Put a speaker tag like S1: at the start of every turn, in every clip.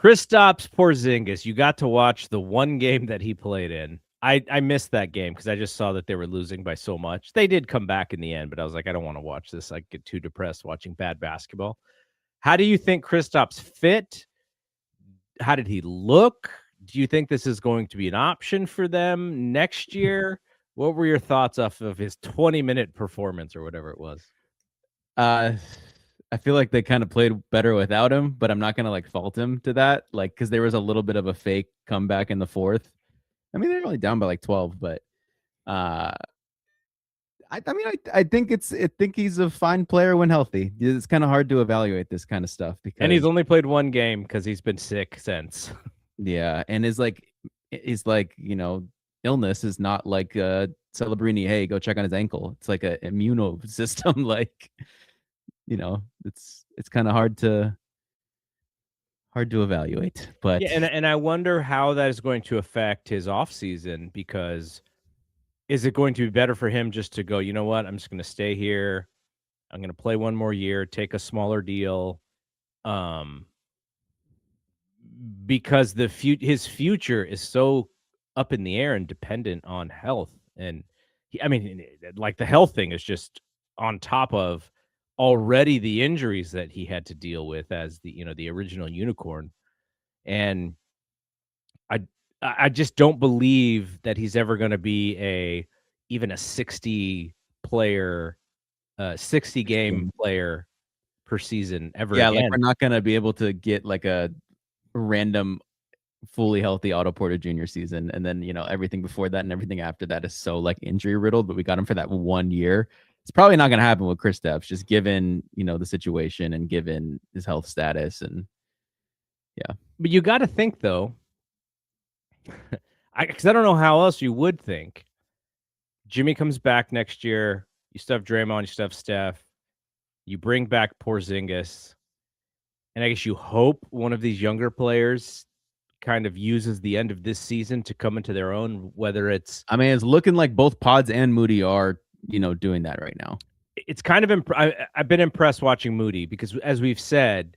S1: Kristaps Porziņģis, you got to watch the one game that he played in. I missed that game because I just saw that they were losing by so much. They did come back in the end, but I was like, I don't want to watch this. I get too depressed watching bad basketball. How do you think Kristaps fit? How did he look? Do you think this is going to be an option for them next year? What were your thoughts off of his 20-minute performance or whatever it was?
S2: I feel like they kind of played better without him, but I'm not going to like fault him to that. Like, cause there was a little bit of a fake comeback in the fourth. I mean, they're only down by like 12, but, I think he's a fine player when healthy. It's kind of hard to evaluate this kind of stuff because,
S1: And he's only played one game because he's been sick since.
S2: yeah. And is like, illness is not like, Celebrini, hey, go check on his ankle. It's like a immuno system. Like, it's kind of hard to evaluate. But
S1: yeah, and I wonder how that is going to affect his offseason, because is it going to be better for him just to go, you know what, I'm just going to stay here. I'm going to play one more year, take a smaller deal. Because his future is so up in the air and dependent on health. And like the health thing is just on top of already the injuries that he had to deal with as the original unicorn. And I just don't believe that he's ever going to be even a 60 game player per season ever.
S2: Yeah,
S1: again.
S2: like we're not going to be able to get like a random fully healthy Otto Porter Jr. season, and then everything before that and everything after that is so like injury riddled, but we got him for that 1 year. It's probably not going to happen with Kristaps, just given the situation and given his health status. And yeah,
S1: but you got to think though, because I don't know how else you would think. Jimmy comes back next year. You still have Draymond, you still have Steph. You bring back Porziņģis, and I guess you hope one of these younger players kind of uses the end of this season to come into their own, whether it's...
S2: I mean, it's looking like both Pods and Moody are, doing that right now.
S1: It's kind of... I've been impressed watching Moody because, as we've said,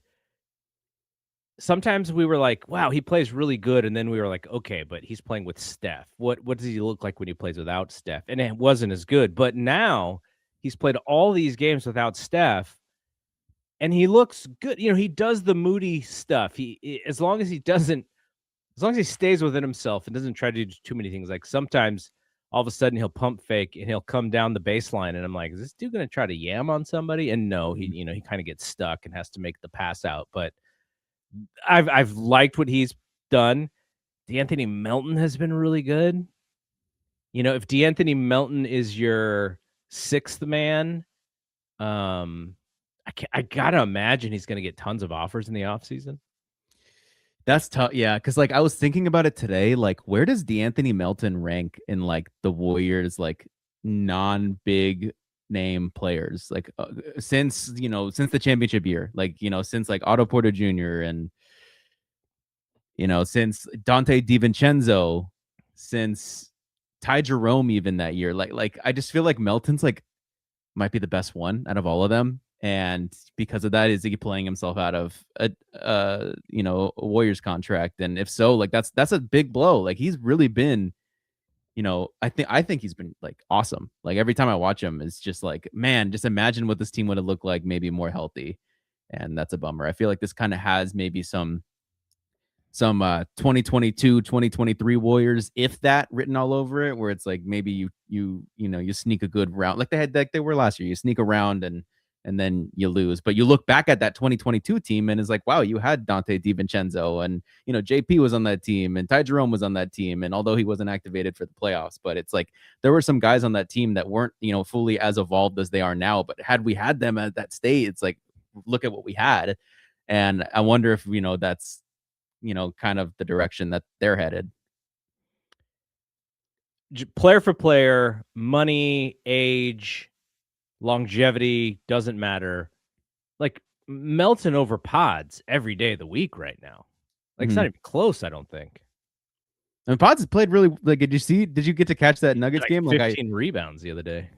S1: sometimes we were like, wow, he plays really good. And then we were like, okay, but he's playing with Steph. What does he look like when he plays without Steph? And it wasn't as good. But now he's played all these games without Steph, and he looks good. He does the Moody stuff. As long as he stays within himself and doesn't try to do too many things. Like sometimes all of a sudden he'll pump fake and he'll come down the baseline, and I'm like, is this dude going to try to yam on somebody? And no, he kind of gets stuck and has to make the pass out. But I've liked what he's done. D'Anthony Melton has been really good. If D'Anthony Melton is your sixth man, I gotta imagine he's going to get tons of offers in the offseason.
S2: That's tough. Yeah, because like I was thinking about it today. Like, where does D'Anthony Melton rank in like the Warriors, like non-big name players? Like since the championship year, like since like Otto Porter Jr. and since Dante DiVincenzo, since Ty Jerome, even that year. Like I just feel like Melton's like might be the best one out of all of them. And because of that, is he playing himself out of a Warriors contract? And if so, like that's a big blow. Like he's really been, I think he's been like awesome. Like every time I watch him, it's just like, man, just imagine what this team would have looked like maybe more healthy. And that's a bummer. I feel like this kind of has maybe some 2022, 2023 Warriors, if that, written all over it, where it's like maybe you sneak a good round like they were last year. You sneak around and then you lose. But you look back at that 2022 team and it's like, wow, you had Dante DiVincenzo and, JP was on that team and Ty Jerome was on that team. And although he wasn't activated for the playoffs, but it's like there were some guys on that team that weren't, fully as evolved as they are now. But had we had them at that state, it's like, look at what we had. And I wonder if, that's, kind of the direction that they're headed.
S1: Player for player, money, age, longevity doesn't matter. Like Melton over Pods every day of the week right now. Like it's not even close, I don't think.
S2: And Pods has played really like. Did you get to catch that Nuggets game?
S1: 15 rebounds the other day.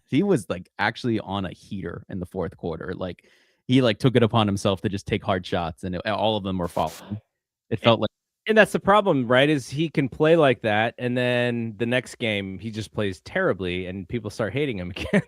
S2: He was like actually on a heater in the fourth quarter. Like he like took it upon himself to just take hard shots, and all of them were falling. It felt like.
S1: And that's the problem, right? Is he can play like that, and then the next game he just plays terribly, and people start hating him again.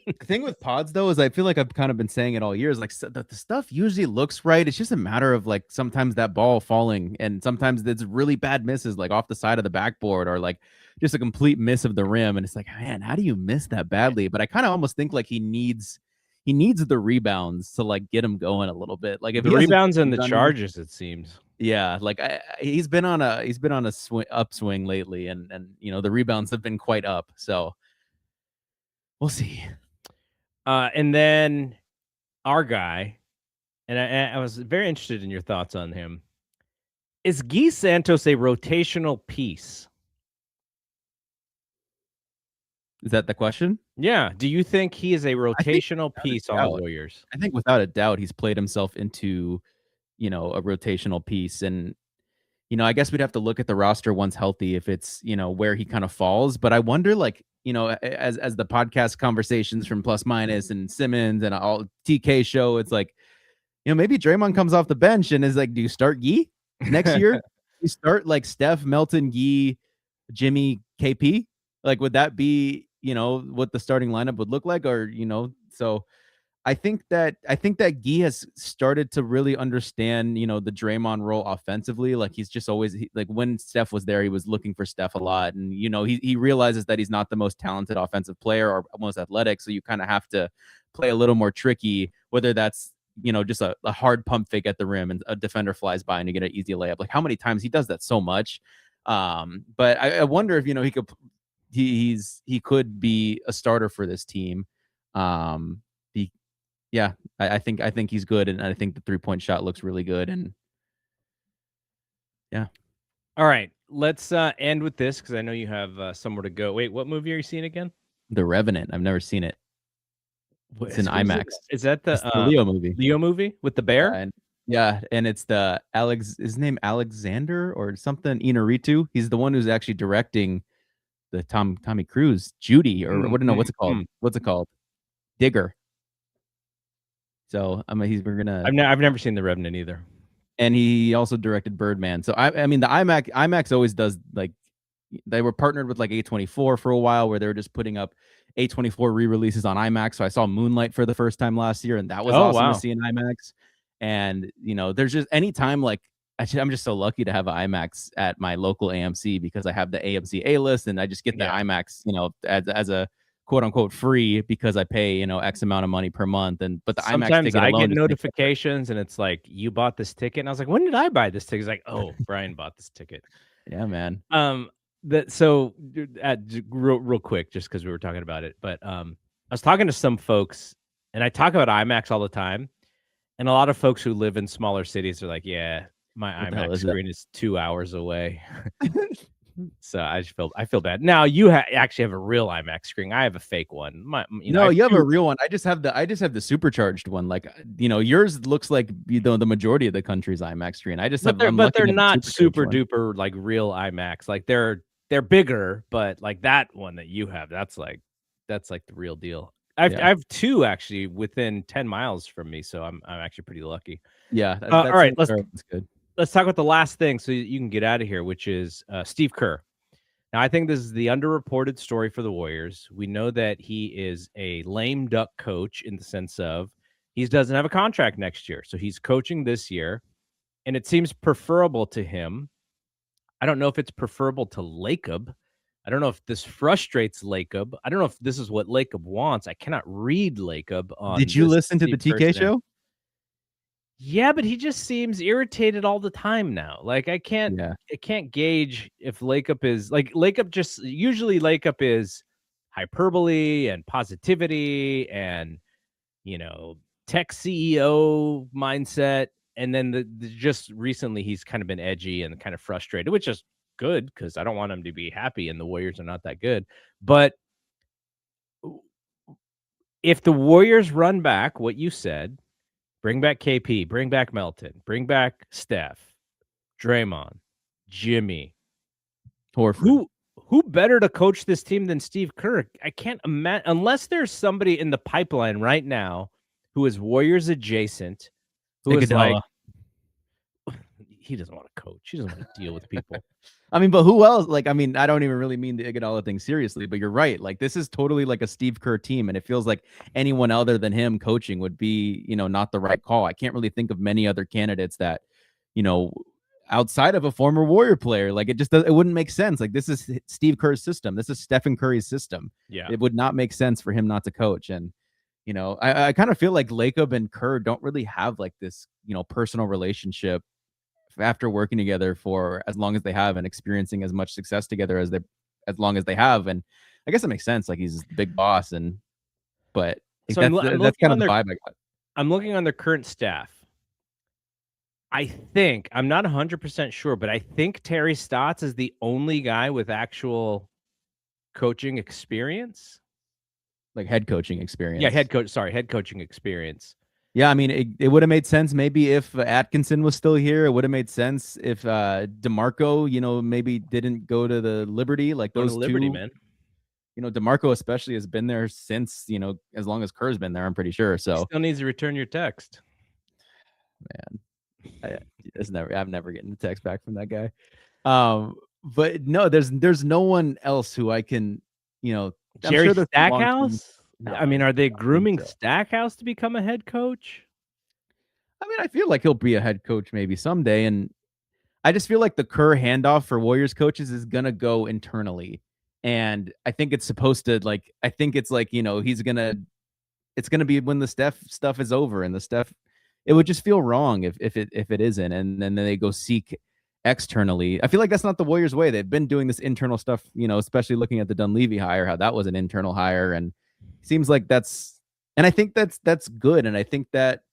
S2: The thing with pods though is I feel like I've kind of been saying it all year is like the stuff usually looks right. It's just a matter of like sometimes that ball falling, and sometimes it's really bad misses like off the side of the backboard or like just a complete miss of the rim. And it's like, man, how do you miss that badly? But I kind of almost think like he needs the rebounds to like get him going a little bit. Like if
S1: the
S2: he
S1: rebounds and the charges, it seems.
S2: Yeah, like he's been on a upswing lately, and the rebounds have been quite up. So we'll see.
S1: And then our guy, and I was very interested in your thoughts on him. Is Guy Santos a rotational piece?
S2: Is that the question?
S1: Yeah. Do you think he is a rotational piece on the Warriors?
S2: I think without a doubt he's played himself into, a rotational piece. And, I guess we'd have to look at the roster once healthy if it's, where he kind of falls. But I wonder, like, as the podcast conversations from Plus Minus and Simmons and all TK show, it's like, maybe Draymond comes off the bench and is like, do you start Guy next year? You start like Steph, Melton, Guy, Jimmy, KP? Like, would that be, what the starting lineup would look like? Or, so I think that Guy has started to really understand, the Draymond role offensively. Like he's just always like when Steph was there, he was looking for Steph a lot. And, he realizes that he's not the most talented offensive player or most athletic. So you kind of have to play a little more tricky, whether that's, just a hard pump fake at the rim and a defender flies by and you get an easy layup. Like how many times he does that so much. But I wonder if, he could be a starter for this team. Yeah, I think he's good, and I think the 3-point shot looks really good, and yeah.
S1: All right, let's end with this because I know you have somewhere to go. Wait, what movie are you seeing again?
S2: The Revenant. I've never seen it. It's in IMAX.
S1: Is that the
S2: Leo movie?
S1: Leo movie with the bear?
S2: And it's the his name Alexander or something Inarritu. He's the one who's actually directing the Tommy Cruise Judy or what's it called? What's it called? Digger. So we're gonna.
S1: I've never seen The Revenant either,
S2: and he also directed Birdman. So I mean the IMAX always does like they were partnered with like A24 for a while where they were just putting up A24 re-releases on IMAX. So I saw Moonlight for the first time last year, and that was awesome to see in IMAX. And there's just anytime like I'm just so lucky to have an IMAX at my local AMC because I have the AMC A list, and I just get the IMAX as a quote unquote free because I pay, X amount of money per month. But the
S1: sometimes
S2: IMAX ticket
S1: I get notifications and it's like, you bought this ticket. And I was like, when did I buy this ticket? It's like, oh, Brian bought this ticket.
S2: Yeah, man.
S1: So real quick, just because we were talking about it, but I was talking to some folks and I talk about IMAX all the time. And a lot of folks who live in smaller cities are like, yeah, my IMAX screen is 2 hours away. So I feel bad. Now you actually have a real IMAX screen. I have a fake one.
S2: You have a real one. I just have the supercharged one. Like yours looks like the majority of the country's IMAX screen.
S1: But they're not super duper like real IMAX. Like they're bigger, but like that one that you have, that's like the real deal. I have two actually within 10 miles from me, so I'm actually pretty lucky.
S2: Yeah.
S1: All right, that's
S2: good.
S1: Let's talk about the last thing so you can get out of here, which is Steve Kerr. Now, I think this is the underreported story for the Warriors. We know that he is a lame duck coach in the sense of he doesn't have a contract next year. So he's coaching this year, and it seems preferable to him. I don't know if it's preferable to Lacob. I don't know if this frustrates Lacob. I don't know if this is what Lacob wants. I cannot read Lacob on.
S2: Did you listen to the TK show?
S1: Yeah, but he just seems irritated all the time now. Like I can't gauge if Lacob is like usually Lacob is hyperbole and positivity and tech CEO mindset. And then just recently he's kind of been edgy and kind of frustrated, which is good because I don't want him to be happy and the Warriors are not that good. But if the Warriors run back what you said, bring back KP, bring back Melton, bring back Steph, Draymond, Jimmy.
S2: Horford.
S1: Who better to coach this team than Steve Kerr? I can't imagine unless there's somebody in the pipeline right now who is Warriors adjacent, who is like, he doesn't want to coach. He doesn't want to deal with people.
S2: I mean, but who else? Like, I mean, I don't even really mean the Iguodala thing seriously, but you're right. Like, this is totally like a Steve Kerr team, and it feels like anyone other than him coaching would be, not the right call. I can't really think of many other candidates that, outside of a former Warrior player, like it wouldn't make sense. Like, this is Steve Kerr's system. This is Stephen Curry's system.
S1: Yeah,
S2: it would not make sense for him not to coach. And I kind of feel like Lacob and Kerr don't really have like this, personal relationship after working together for as long as they have and experiencing as much success together as long as they have. And I guess it makes sense. Like, he's the big boss, but
S1: so
S2: that's kind of the vibe I got.
S1: I'm looking on their current staff. I think, I'm not 100% sure, but I think Terry Stotts is the only guy with actual coaching experience.
S2: Like head coaching experience.
S1: Yeah, head coaching experience.
S2: Yeah, I mean, it would have made sense maybe if Atkinson was still here. It would have made sense if DeMarco, maybe didn't go to the Liberty. Like those
S1: Liberty,
S2: two,
S1: man.
S2: DeMarco especially has been there since, as long as Kerr's been there, I'm pretty sure. So
S1: still needs to return your text.
S2: Man, I'm never getting a text back from that guy. But no, there's no one else who I can,
S1: Jerry Stackhouse?
S2: No,
S1: I mean, are they grooming Stackhouse to become a head coach?
S2: I mean, I feel like he'll be a head coach maybe someday. And I just feel like the Kerr handoff for Warriors coaches is going to go internally. And I think it's supposed to, like, I think it's like, it's going to be when the Steph stuff is over, and the Steph, it would just feel wrong if it isn't. And then they go seek externally. I feel like that's not the Warriors way. They've been doing this internal stuff, especially looking at the Dunleavy hire, how that was an internal hire. And it seems like and I think that's good. And I think that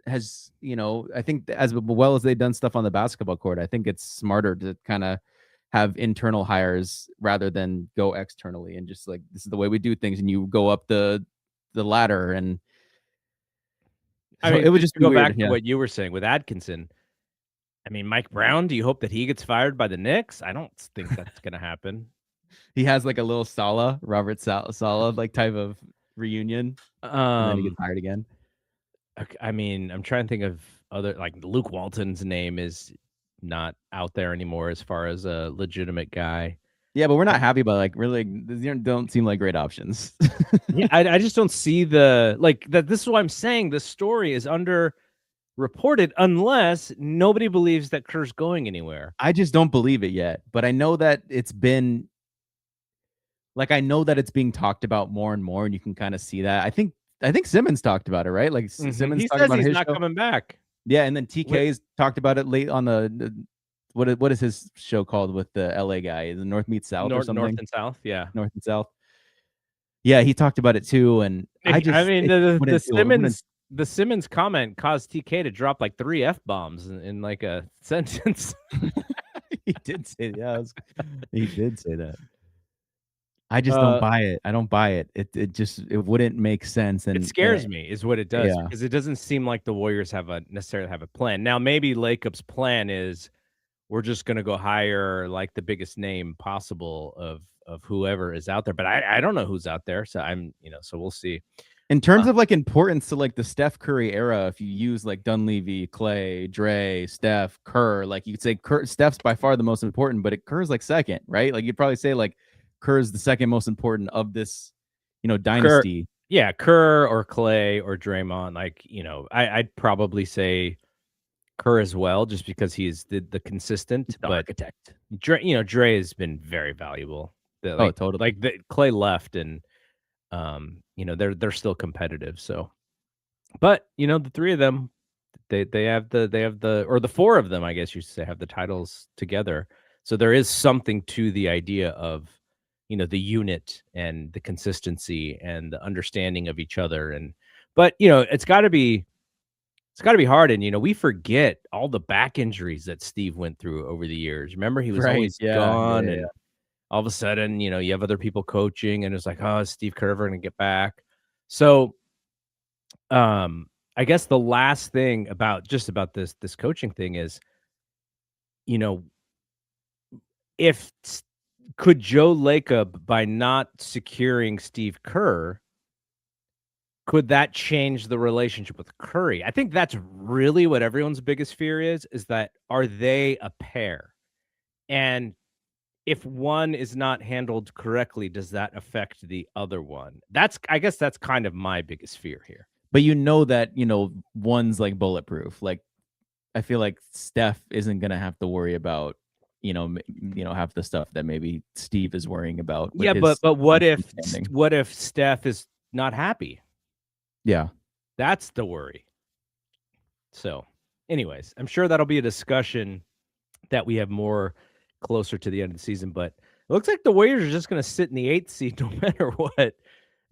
S2: has, I think as well as they've done stuff on the basketball court, I think it's smarter to kind of have internal hires rather than go externally and just like, this is the way we do things, and you go up the ladder. And
S1: I mean,
S2: it would just
S1: go back to what you were saying with Atkinson. I mean, Mike Brown, do you hope that he gets fired by the Knicks? I don't think that's going to happen.
S2: He has like a little Robert Saleh like type of reunion, and then he gets hired again.
S1: I mean, I'm trying to think of other, like Luke Walton's name is not out there anymore as far as a legitimate guy.
S2: Yeah, but we're not happy about, like, really, these don't seem like great options.
S1: Yeah, I just don't see that. This is what I'm saying. The story is underreported unless nobody believes that Kerr's going anywhere.
S2: I just don't believe it yet, but I know that it's being talked about more and more, and you can kind of see that. I think Simmons talked about it, right? Like, Simmons
S1: he
S2: talked
S1: says
S2: about
S1: he's
S2: his
S1: not
S2: show.
S1: coming back.
S2: Yeah, and then TK's talked about it late on the what is his show called with the LA guy? The North Meets South or something?
S1: North and South, yeah.
S2: North and South. Yeah, he talked about it too, and
S1: the Simmons comment caused TK to drop like 3 F-bombs in like a sentence.
S2: He did say he did say that. I just don't buy it. I don't buy it. It wouldn't make sense. And
S1: it scares me is what it does,
S2: yeah.
S1: because it doesn't seem like the Warriors necessarily have a plan. Now, maybe Lacob's plan is we're just going to go hire like the biggest name possible of whoever is out there. But I don't know who's out there. So so we'll see.
S2: In terms of like importance to like the Steph Curry era, if you use like Dunleavy, Clay, Dre, Steph, Kerr, like you could say Steph's by far the most important, but Kerr's like second, right? Like you'd probably say like Kerr's the second most important of this, dynasty.
S1: Kerr or Clay or Draymond. Like, I'd probably say Kerr as well, just because he's the consistent
S2: architect.
S1: Dre has been very valuable.
S2: Totally.
S1: Like Clay left, and they're still competitive. So, but the 3 of them, they have the 4 of them, I guess you should say, have the titles together. So there is something to the idea of the unit and the consistency and the understanding of each other. But it's got to be hard. And we forget all the back injuries that Steve went through over the years. Remember, he was always gone, and all of a sudden, you have other people coaching, and it's like, oh, is Steve Kerr going to get back? So, I guess the last thing about this coaching thing is, could Joe Lacob, by not securing Steve Kerr, Could that change the relationship with Curry? I think that's really what everyone's biggest fear is that are they a pair? And if one is not handled correctly, does that affect the other one? I guess that's kind of my biggest fear here.
S2: But that, one's like bulletproof. Like, I feel like Steph isn't going to have to worry about, half the stuff that maybe Steve is worrying about.
S1: Yeah, but what if Steph is not happy?
S2: Yeah.
S1: That's the worry. So, anyways, I'm sure that'll be a discussion that we have more closer to the end of the season, but it looks like the Warriors are just going to sit in the 8th seed no matter what,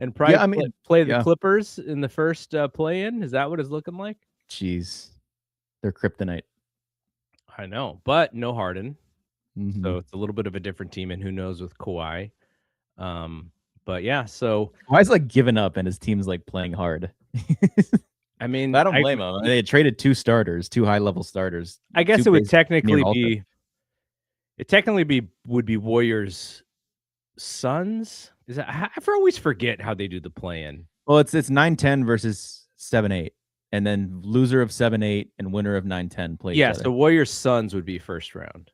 S1: and probably play the Clippers in the first play-in. Is that what it's looking like?
S2: Jeez, they're kryptonite.
S1: I know, but no Harden,
S2: mm-hmm.
S1: So it's a little bit of a different team, and who knows with Kawhi. But yeah, so
S2: Kawhi's like giving up, and his team's like playing hard.
S1: I mean,
S2: I don't blame him. They had traded 2 high-level starters.
S1: I guess it would technically be. It technically would be Warriors Suns. Is that I always forget how they do the play-in.
S2: Well, it's 9-10 versus 7-8, and then loser of 7-8 and winner of 9-10 play.
S1: Yeah, so Warriors Suns would be first round.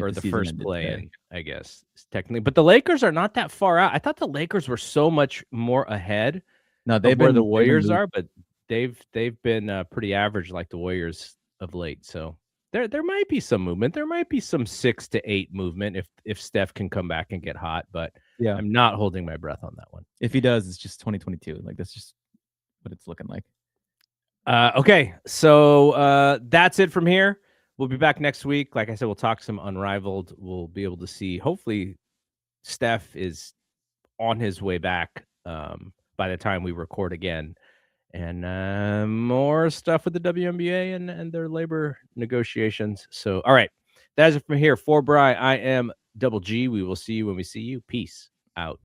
S1: Or the first play-in, I guess, technically. But the Lakers are not that far out. I thought the Lakers were so much more ahead.
S2: No, they've
S1: been where the Warriors are, but they've been pretty average like the Warriors of late. So there might be some movement. There might be some 6 to 8 movement if Steph can come back and get hot. But yeah, I'm not holding my breath on that one.
S2: If he does, it's just 2022. Like that's just what it's looking like.
S1: Okay, so that's it from here. We'll be back next week. Like I said, we'll talk some Unrivaled. We'll be able to see. Hopefully, Steph is on his way back by the time we record again. And more stuff with the WNBA and their labor negotiations. So, all right. That's it from here. For Bri, I am Double G. We will see you when we see you. Peace out.